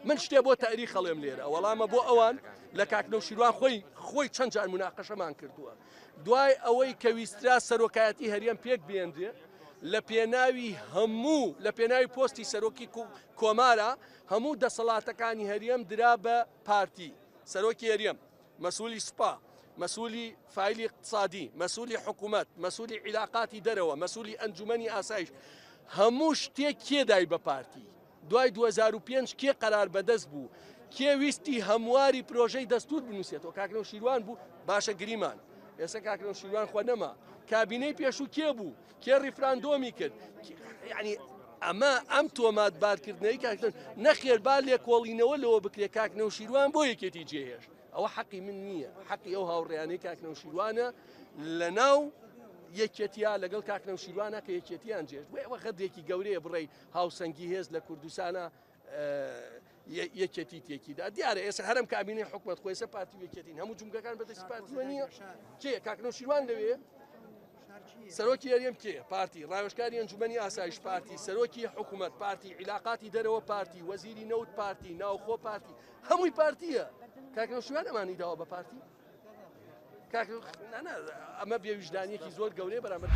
من شتێ بۆ تاریخ خەڵێم لێرە وەڵامە بۆ ئەوان لە کاکنەوشیروان خۆی چەند جار مناقەشەمان کردووە دوای ئەوەی کە ویسترا سەرۆکایەتی هەرێم پێک بێندێ لە پێناوی پۆستی سەرۆکی کۆمارە هەموو دەسەڵاتەکانی هەرێم درا بە پارتی سەرۆکی هەرێم مەسئولی سوپا مەسئولی فایلی اقتصادی مەسئولی حکوومەت مەسئولی عیلاقاتی دەرەوە مەسئولی ئەنجومەنی ئاسایش هەموو شتێک کێدای بە پارتی دوای 2005 کێ قەرار بەدەست بوو کێ ویستی هەمواری پرۆژەی دەستور بنووسێتەوە کاکنەوشیروان بوو باشە گریمان ئێستا کاکنەوشیروان خۆ نەما کابینەی پێشوو کێ بوو کێ ڕیفراندۆمی کرد یعنی ئەمە ئەم تۆماتبارکردنەوەی کاکنەوشیروان نەخێر با لێکۆڵینەوە لەوە بکرێت کاکنەوشیروان بۆ یەکێتی جێهێش ئەوە حەقی من نییە حەقی ئەو هاوڕێیانەی کاکنەوشیروانە لە ناو یەکێتیا لەگەڵ کاکنەوشیروانە کە یەکێتیان جێش ئەوە خەدێکی گەورەیە بڕێ هاوسەنگی هێز لە کوردستانە یەکێتی تێکیدا دیارە ئێستا هەرم کابینەی حکوومەت خۆی سە پارتی یەکێتین هەموو جومگەکان بەدەستی پارتیوە نییە کێ کاکنەوشیروان لەوێ سەرۆکی هەرێم کێ پارتی ڕاوێژکاری ئەنجومەنی ئاسایش پارتی سەرۆکی حکوومەت پارتی عیلاقاتی دەرەوە پارتی وەزیری نەوت پارتی ناوخۆ پارتی هەمووی پارتیە کاکنەوشیروان ئەمانی داوە بە پارتی ئەمە بێویژدانیەکی زۆر گەورەیە بەرامبەر